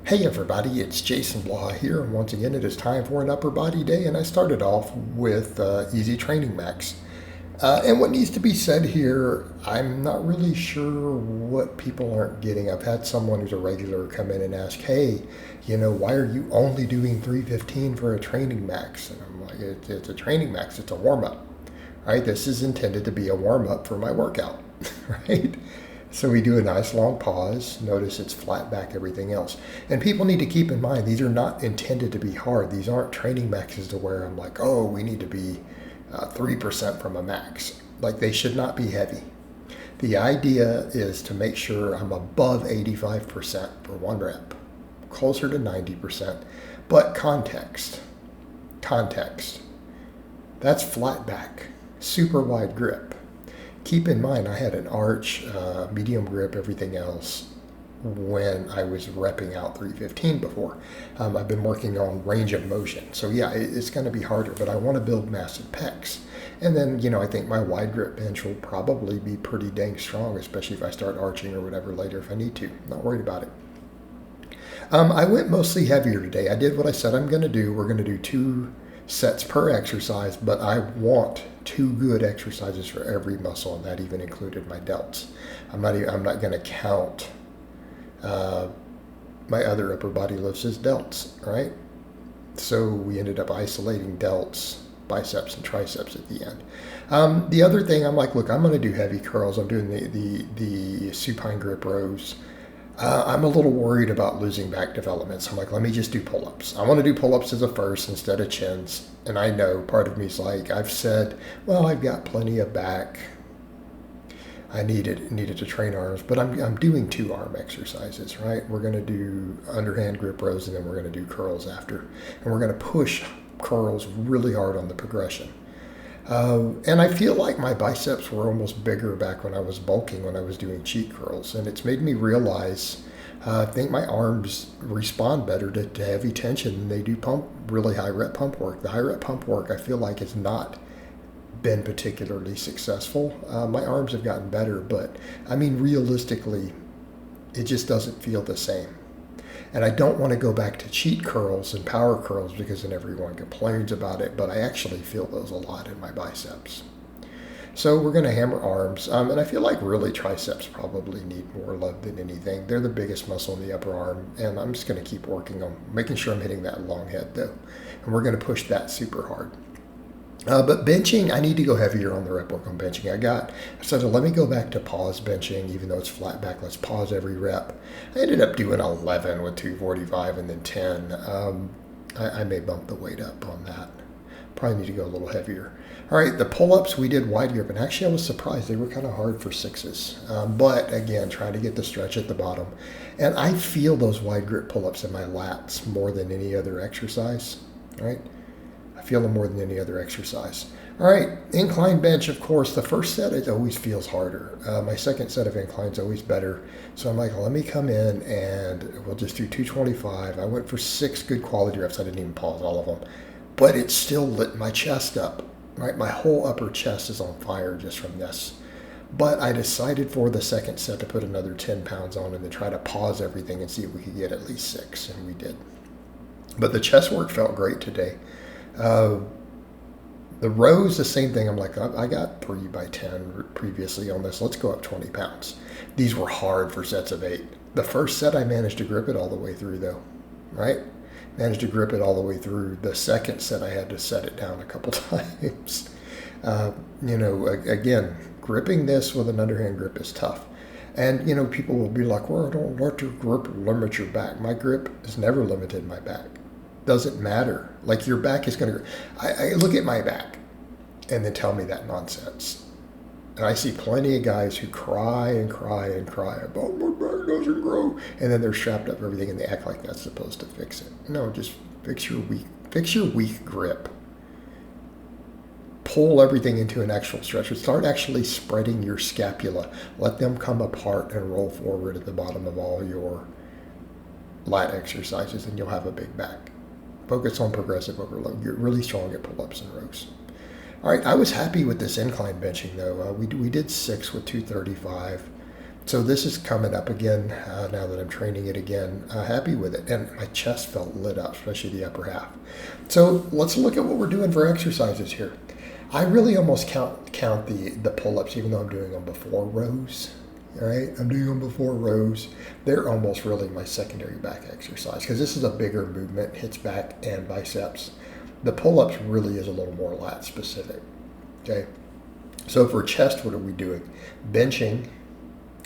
Hey everybody, it's Jason Blaha here, and once again it is time for an upper body day, and I started off with easy training max. And what needs to be said here, I'm not really sure what people aren't getting. I've had someone who's a regular come in and ask, hey, why are you only doing 315 for a training max? And I'm like, it's a training max, it's a warm-up, right? This is intended to be a warm-up for my workout, right? So we do a nice long pause. Notice it's flat back, everything else. And people need to keep in mind, these are not intended to be hard. These aren't training maxes to where I'm like, oh, we need to be 3% from a max. Like, they should not be heavy. The idea is to make sure I'm above 85% for one rep, closer to 90%, but context. That's flat back, super wide grip. Keep in mind, I had an arch, medium grip, everything else when I was repping out 315 before. I've been working on range of motion. So yeah, it's going to be harder, but I want to build massive pecs. And then, I think my wide grip bench will probably be pretty dang strong, especially if I start arching or whatever later if I need to. Not worried about it. I went mostly heavier today. I did what I said I'm going to do. We're going to do 2 sets per exercise, but I want 2 good exercises for every muscle, and that even included my delts. I'm not going to count my other upper body lifts as delts, right? So we ended up isolating delts, biceps, and triceps at the end. The other thing, I'm like, look, I'm going to do heavy curls. I'm doing the supine grip rows. I'm a little worried about losing back development, so I'm like, let me just do pull-ups. I want to do pull-ups as a first instead of chins. And I know part of me's like, I've said, well, I've got plenty of back. I needed to train arms, but I'm doing 2 arm exercises, right? We're going to do underhand grip rows, and then we're going to do curls after. And we're going to push curls really hard on the progression. And I feel like my biceps were almost bigger back when I was bulking, when I was doing cheat curls. And it's made me realize, I think my arms respond better to heavy tension than they do really high rep pump work. The high rep pump work, I feel like, has not been particularly successful. My arms have gotten better, but I mean, realistically, it just doesn't feel the same. And I don't want to go back to cheat curls and power curls because then everyone complains about it, but I actually feel those a lot in my biceps. So we're going to hammer arms, and I feel like really triceps probably need more love than anything. They're the biggest muscle in the upper arm, and I'm just going to keep working on making sure I'm hitting that long head though. And we're going to push that super hard. But benching, I need to go heavier on the rep work on benching. So let me go back to pause benching, even though it's flat back. Let's pause every rep. I ended up doing 11 with 245 and then 10. I may bump the weight up on that. Probably need to go a little heavier. All right, the pull-ups, we did wide grip, and actually I was surprised. They were kind of hard for 6s. But again, trying to get the stretch at the bottom. And I feel those wide grip pull-ups in my lats more than any other exercise, right? Feel them more than any other exercise. All right, incline bench, of course, the first set, it always feels harder. My second set of inclines always better. So I'm like, let me come in and we'll just do 225. I went for 6 good quality reps. I didn't even pause all of them. But it still lit my chest up, right? My whole upper chest is on fire just from this. But I decided for the second set to put another 10 pounds on and then try to pause everything and see if we could get at least 6, and we did. But the chest work felt great today. The rows, the same thing. I'm like, I got 3 by 10 previously on this. Let's go up 20 pounds. These were hard for sets of 8. The first set, I managed to grip it all the way through, though, right? Managed to grip it all the way through. The second set, I had to set it down a couple times. Again, gripping this with an underhand grip is tough. And, people will be like, well, don't let your grip limit your back. My grip has never limited my back. Doesn't matter. Like, your back is going to... I look at my back and then tell me that nonsense. And I see plenty of guys who cry about my back doesn't grow. And then they're strapped up everything and they act like that's supposed to fix it. No, just fix your weak grip. Pull everything into an actual stretch. Start actually spreading your scapula. Let them come apart and roll forward at the bottom of all your lat exercises, and you'll have a big back. Focus on progressive overload. Get really strong at pull-ups and rows. All right, I was happy with this incline benching, though. We did 6 with 235. So this is coming up again now that I'm training it again. Happy with it. And my chest felt lit up, especially the upper half. So let's look at what we're doing for exercises here. I really almost count the pull-ups, even though I'm doing them before rows. All right, I'm doing them before rows. They're almost really my secondary back exercise because this is a bigger movement, hits back and biceps. The pull-ups really is a little more lat specific. Okay, so for chest, what are we doing? Benching.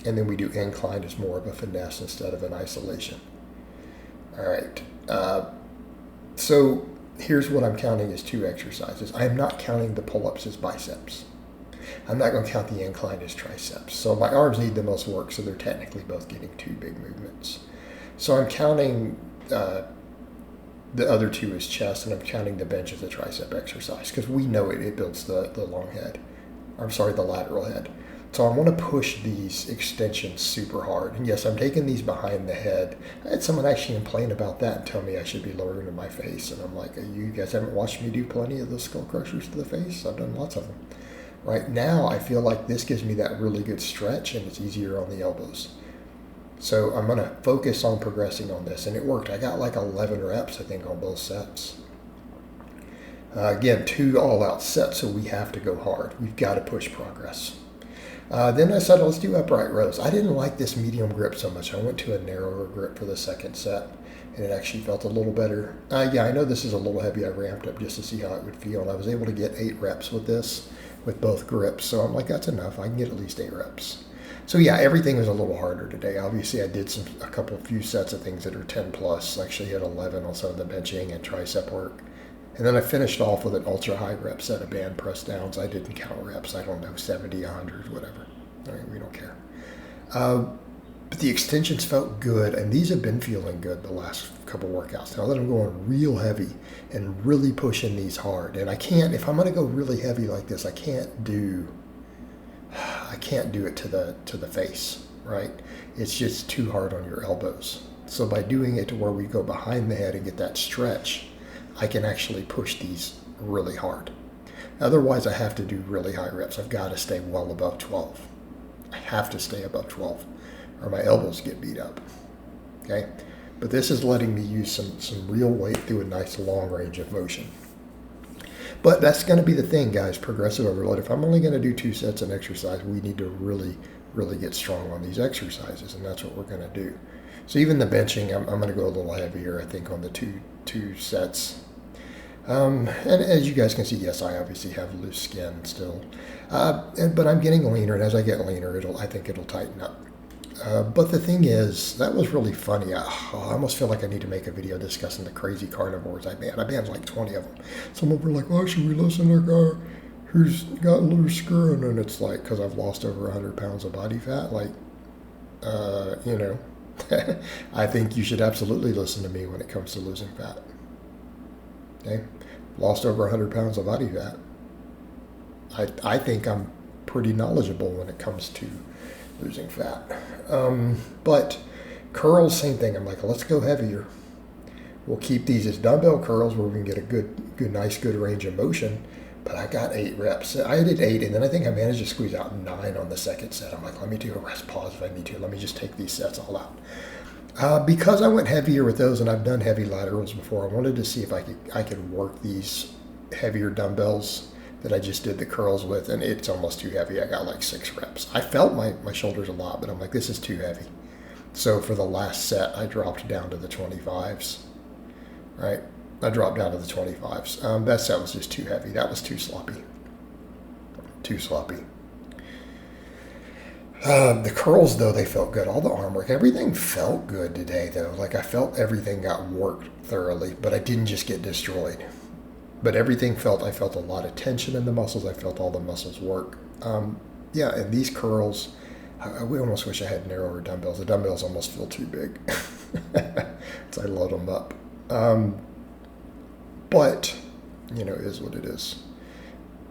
And then we do incline as more of a finesse instead of an isolation. All right. So here's what I'm counting as 2 exercises. I am not counting the pull-ups as biceps. I'm not going to count the incline as triceps. So my arms need the most work, so they're technically both getting 2 big movements. So I'm counting the other 2 as chest, and I'm counting the bench as a tricep exercise because we know it builds the long head. I'm sorry, the lateral head. So I want to push these extensions super hard. And yes, I'm taking these behind the head. I had someone actually complain about that and tell me I should be lowering to my face. And I'm like, you guys haven't watched me do plenty of the skull crushers to the face? I've done lots of them. Right now, I feel like this gives me that really good stretch and it's easier on the elbows. So I'm going to focus on progressing on this. And it worked. I got like 11 reps, I think, on both sets. Again, 2 all-out sets, so we have to go hard. We've got to push progress. Then I said, let's do upright rows. I didn't like this medium grip so much. I went to a narrower grip for the second set, and it actually felt a little better. Yeah, I know this is a little heavy. I ramped up just to see how it would feel, and I was able to get 8 reps with this, with both grips. So I'm like, that's enough. I can get at least 8 reps. So yeah, everything was a little harder today. Obviously, I did a few sets of things that are 10 plus. Actually hit 11 on some of the benching and tricep work. And then I finished off with an ultra high rep set of band press downs. I didn't count reps. I don't know, 70, 100, whatever. I mean, we don't care. But the extensions felt good, and these have been feeling good the last couple workouts. Now that I'm going real heavy and really pushing these hard, and I can't, if I'm going to go really heavy like this, I can't do it to the face, right? It's just too hard on your elbows. So by doing it to where we go behind the head and get that stretch, I can actually push these really hard. Otherwise, I have to do really high reps. I've got to stay well above 12. I have to stay above 12 or my elbows get beat up. Okay? But this is letting me use some real weight through a nice long range of motion. But that's going to be the thing, guys, progressive overload. If I'm only going to do 2 sets of exercise, we need to really, really get strong on these exercises, and that's what we're going to do. So even the benching, I'm going to go a little heavier, I think, on the two sets. And as you guys can see, yes, I obviously have loose skin still. But I'm getting leaner, and as I get leaner, I think it'll tighten up. But the thing is, that was really funny. I almost feel like I need to make a video discussing the crazy carnivores I banned. I banned like 20 of them. Some of them were like, oh, should we listen to a guy who's got loose skin? And it's like, because I've lost over 100 pounds of body fat. Like, I think you should absolutely listen to me when it comes to losing fat. Okay? Lost over 100 pounds of body fat. I think I'm pretty knowledgeable when it comes to losing fat. But curls, same thing. I'm like, let's go heavier. We'll keep these as dumbbell curls where we can get a good range of motion. But I got 8 reps. I did 8, and then I think I managed to squeeze out 9 on the second set. I'm like, let me do a rest pause if I need to. Let me just take these sets all out. Because I went heavier with those, and I've done heavy laterals before, I wanted to see if I could work these heavier dumbbells that I just did the curls with, and it's almost too heavy. I got like 6 reps. I felt my shoulders a lot, but I'm like, this is too heavy. So for the last set, I dropped down to the 25s, right? I dropped down to the 25s. That set was just too heavy. That was too sloppy. Too sloppy. The curls, though, they felt good. All the arm work, everything felt good today, though. Like, I felt everything got worked thoroughly, but I didn't just get destroyed. But everything I felt a lot of tension in the muscles. I felt all the muscles work. Yeah, and these curls, I almost wish I had narrower dumbbells. The dumbbells almost feel too big. So I load them up. But, it is what it is.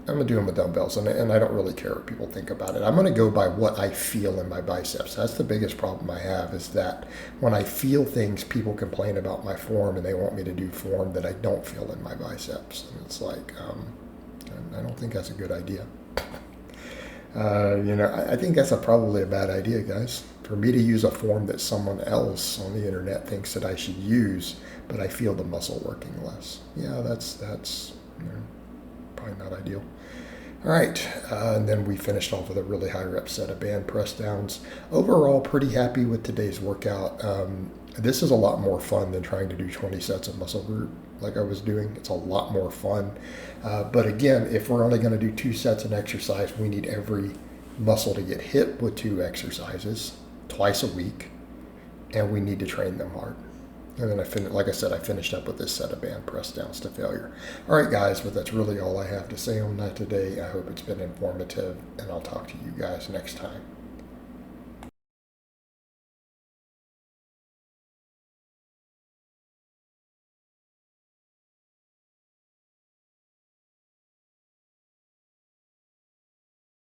I'm going to do them with dumbbells, and I don't really care what people think about it. I'm going to go by what I feel in my biceps. That's the biggest problem I have, is that when I feel things, people complain about my form, and they want me to do form that I don't feel in my biceps. And it's like, I don't think that's a good idea. I think that's probably a bad idea, guys. For me to use a form that someone else on the internet thinks that I should use, but I feel the muscle working less. Yeah, that's probably not ideal. All right, and then we finished off with a really high rep set of band press downs. Overall, pretty happy with today's workout. This is a lot more fun than trying to do 20 sets of muscle group like I was doing. It's a lot more fun. But again, if we're only going to do 2 sets an exercise, we need every muscle to get hit with 2 exercises twice a week, and we need to train them hard. And then like I said, I finished up with this set of band press downs to failure. All right, guys, but that's really all I have to say on that today. I hope it's been informative, and I'll talk to you guys next time.